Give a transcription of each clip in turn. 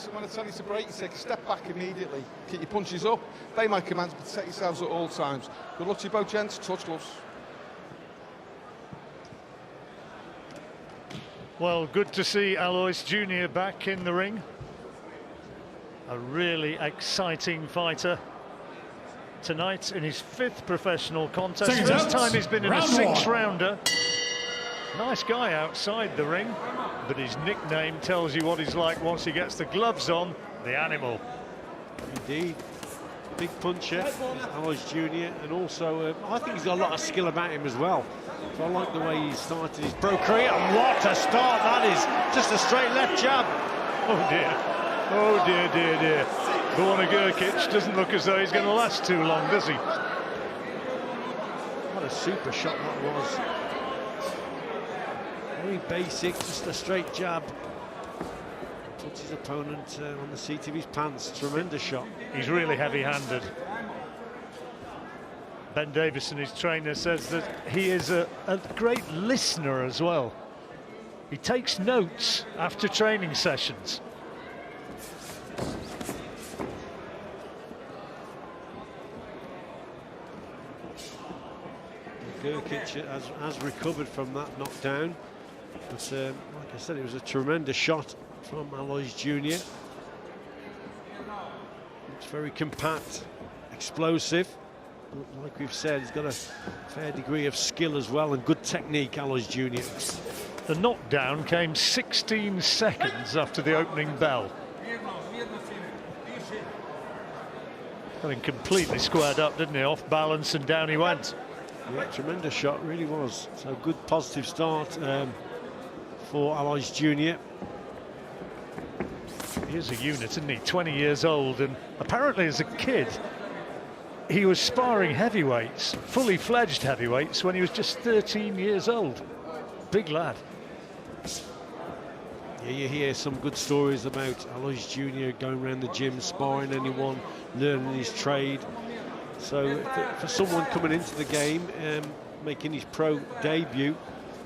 and when I tell you to break, you take a step back immediately. Keep your punches up. Obey my commands, but protect yourselves at all times. Good luck to you both, gents. Touch gloves. Well, good to see Aloys Junior back in the ring. A really exciting fighter tonight in his 5th professional contest. First time he's been in a 6-rounder. Nice guy outside the ring, but his nickname tells you what he's like once he gets the gloves on. The Animal. Indeed. Big puncher, Aloys Junior, and also I think he's got a lot of skill about him as well. So I like the way he started his pro career, and what a start that is! Just a straight left jab. Oh dear, oh dear, dear, dear. Borna Grcic doesn't look as though he's going to last too long, does he? What a super shot that was. Very basic, just a straight jab. Puts his opponent on the seat of his pants. Tremendous shot. He's really heavy-handed. Ben Davison, his trainer, says that he is a great listener as well. He takes notes after training sessions. Grcic has recovered from that knockdown, but like I said, it was a tremendous shot from Aloys Junior. It's very compact, explosive. Like we've said, he's got a fair degree of skill as well, and good technique, Aloys Junior. The knockdown came 16 seconds after the opening bell. Got him completely squared up, didn't he? Off balance, and down he went. Yeah, tremendous shot, really was. So good positive start for Aloys Junior. He's a unit, isn't he? 20 years old, and apparently as a kid he was sparring heavyweights, fully fledged heavyweights, when he was just 13 years old. Big lad. Yeah, you hear some good stories about Aloys Junior going around the gym, sparring anyone, learning his trade. So for someone coming into the game, making his pro debut,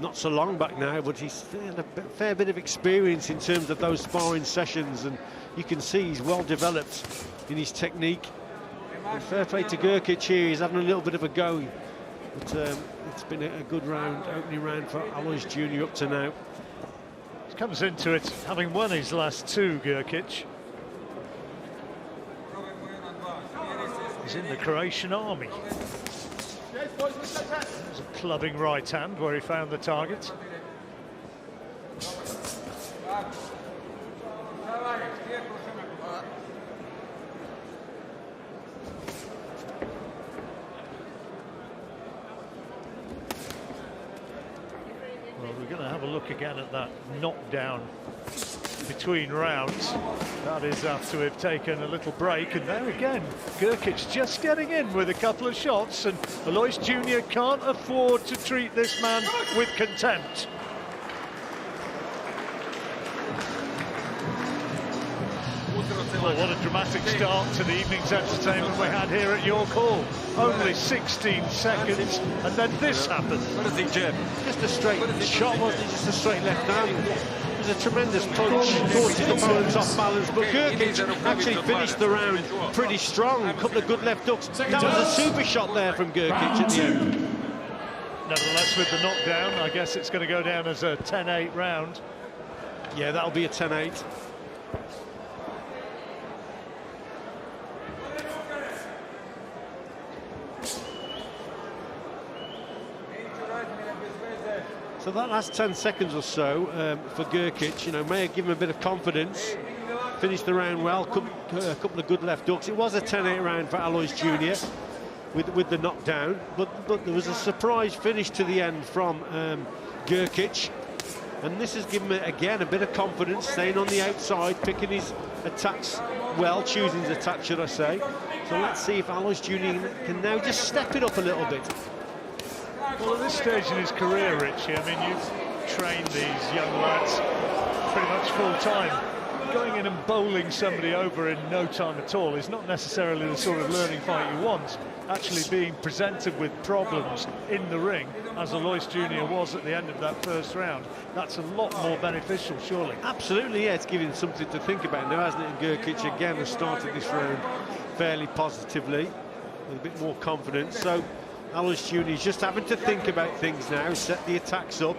not so long back now, but he's had a fair bit of experience in terms of those sparring sessions, and you can see he's well developed in his technique. And fair play to Grcic here, he's having a little bit of a go, but it's been a good round, opening round for Aloys Junior up to now. He comes into it having won his last 2, Grcic. He's in the Croatian army. There's a clubbing right hand where he found the target. Well, we're going to have a look again at that knockdown between rounds. That is after we've taken a little break, and there again, Grcic just getting in with a couple of shots, and Aloys Junior can't afford to treat this man with contempt. Well, what a dramatic start to the evening's entertainment we had here at York Hall. Only 16 seconds, and then this happened. What do you think, Jim? Just a straight shot, wasn't it? Just a straight left hand. It was a tremendous punch, caught his opponents off balance, but Grcic actually finished the round pretty strong. A couple of good left hooks. That was a super shot there from Grcic at the end. Nevertheless, with the knockdown, I guess it's going to go down as a 10-8 round. Yeah, that'll be a 10-8. So that last 10 seconds or so for Grcic, you know, may have given him a bit of confidence. Finished the round well, a couple of good left hooks. It was a 10-8 round for Aloys Junior with the knockdown, but there was a surprise finish to the end from Grcic, and this has given him again a bit of confidence, staying on the outside, picking his attacks well, choosing his attack, should I say. So let's see if Aloys Junior can now just step it up a little bit. Well, at this stage in his career, Richie, I mean, you've trained these young lads pretty much full-time. going in and bowling somebody over in no time at all is not necessarily the sort of learning fight you want. Actually being presented with problems in the ring, as Aloys Junior was at the end of that first round, that's a lot more beneficial, surely. Absolutely, yeah, it's giving something to think about now, hasn't it? And Grcic again has started this round fairly positively, with a bit more confidence. So Aloys Junior is just having to think about things now, set the attacks up.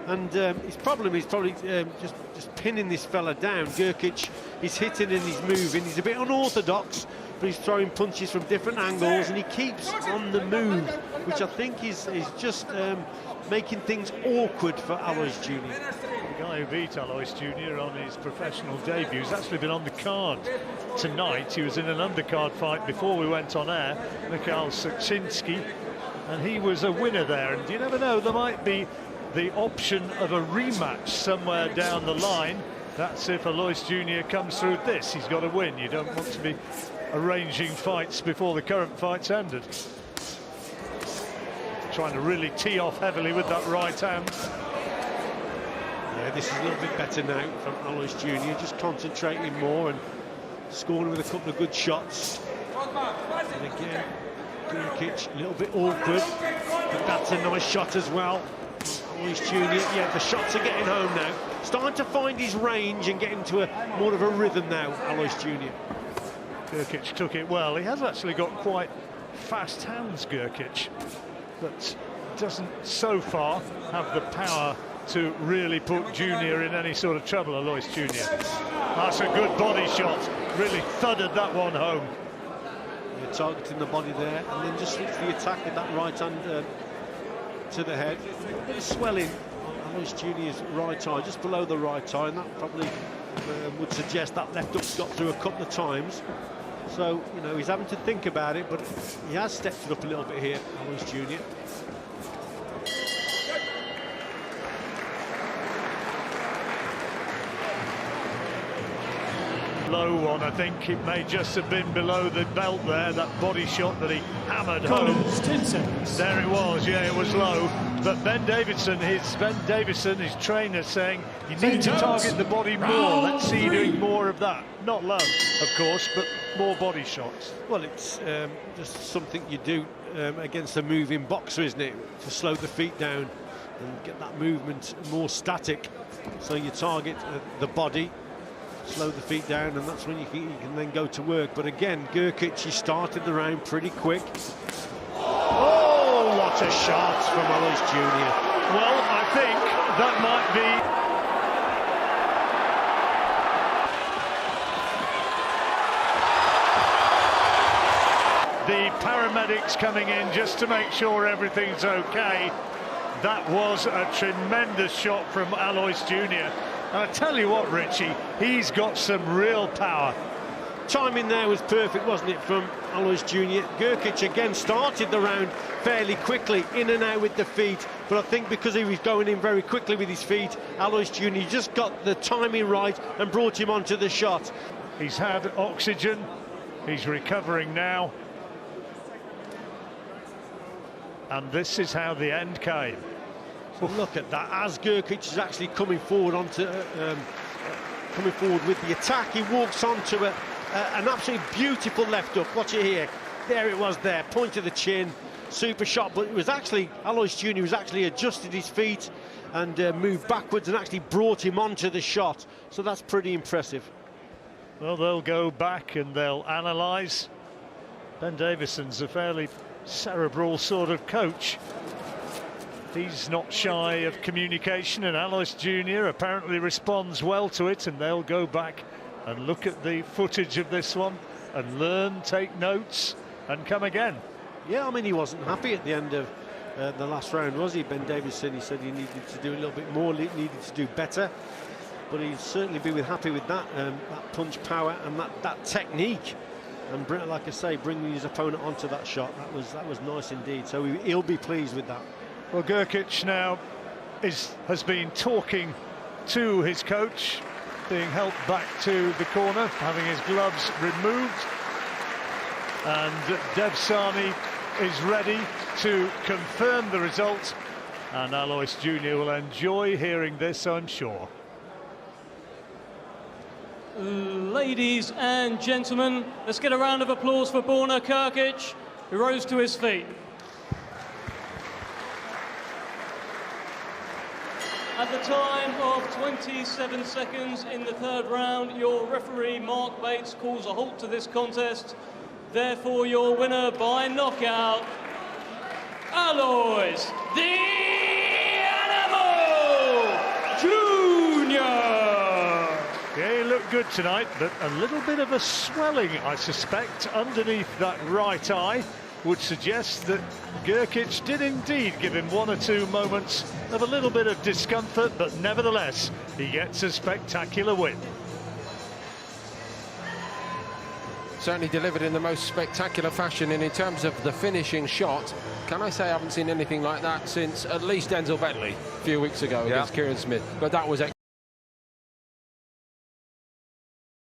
And his problem is probably just pinning this fella down. Grcic is hitting and he's moving. He's a bit unorthodox, but he's throwing punches from different angles, and he keeps on the move, which I think is just making things awkward for Aloys Junior. The guy who beat Aloys Junior on his professional debut has actually been on the card tonight. He was in an undercard fight before we went on air, Mikhail Saksinski, and he was a winner there. And you never know, there might be the option of a rematch somewhere down the line. That's if Aloys Junior comes through this. He's got to win. You don't want to be arranging fights before the current fight's ended. Trying to really tee off heavily with that right hand. Yeah, this is a little bit better now from Aloys Junior, just concentrating more and scoring with a couple of good shots. And again, Grcic a little bit awkward, but that's a nice shot as well. Aloys Junior, yeah, the shots are getting home now. Starting to find his range and get into a more of a rhythm now, Aloys Junior. Grcic took it well. He has actually got quite fast hands, Grcic, but doesn't so far have the power to really put Junior in any sort of trouble, Aloys Junior. That's a good body shot. Really thudded that one home. Yeah, targeting the body there, and then just switch the attack with that right hand to the head. A bit of swelling on Aloys Junior's right eye, just below the right eye, and that probably would suggest that left hook's got through a couple of times. So, you know, he's having to think about it, but he has stepped it up a little bit here, Aloys Junior. Low one, I think it may just have been below the belt there, that body shot that he hammered home. 10 seconds. There it was, yeah, it was low. But Ben Davison, his trainer, saying you need to target the body more. Let's see you doing more of that. Not low, of course, but more body shots. Well, it's just something you do against a moving boxer, isn't it? To slow the feet down and get that movement more static. So you target the body, slow the feet down, and that's when you can then go to work. But again, Grcic, he started the round pretty quick. Oh, what a shot from Aloys Junior. Well, I think that might be... The paramedics coming in just to make sure everything's okay. That was a tremendous shot from Aloys Junior. And I tell you what, Richie, he's got some real power. Timing there was perfect, wasn't it, from Aloys Junior. Grcic again started the round fairly quickly, in and out with the feet. But I think because he was going in very quickly with his feet, Aloys Junior just got the timing right and brought him onto the shot. He's had oxygen. He's recovering now. And this is how the end came. So look at that, as Grcic is actually coming forward onto coming forward with the attack, he walks onto an absolutely beautiful left hook. Watch it here. There it was there, point of the chin, super shot. But it was actually, Aloys Junior was actually adjusted his feet and moved backwards and actually brought him onto the shot. So that's pretty impressive. Well, they'll go back and they'll analyse. Ben Davison's a fairly cerebral sort of coach. He's not shy of communication, and Aloys Junior apparently responds well to it, and they'll go back and look at the footage of this one and learn, take notes, and come again. Yeah, I mean, he wasn't happy at the end of the last round, was he, Ben Davison? He said he needed to do a little bit more, needed to do better, but he'd certainly be happy with that, that punch power and that technique. And like I say, bringing his opponent onto that shot, that was nice indeed. So he'll be pleased with that. Well, Grcic now has been talking to his coach, being helped back to the corner, having his gloves removed. And Devsani is ready to confirm the result. And Aloys Junior will enjoy hearing this, I'm sure. Ladies and gentlemen, let's get a round of applause for Borna Grcic, who rose to his feet. At the time of 27 seconds in the third round, your referee, Mark Bates, calls a halt to this contest. Therefore, your winner by knockout, Aloys The Animal Junior. Yeah, he looked good tonight, but a little bit of a swelling, I suspect, underneath that right eye, would suggest that Grcic did indeed give him one or two moments of a little bit of discomfort, but nevertheless, he gets a spectacular win. Certainly delivered in the most spectacular fashion, and in terms of the finishing shot, can I say I haven't seen anything like that since at least Denzel Bentley a few weeks ago against Kieran Smith, but that was excellent.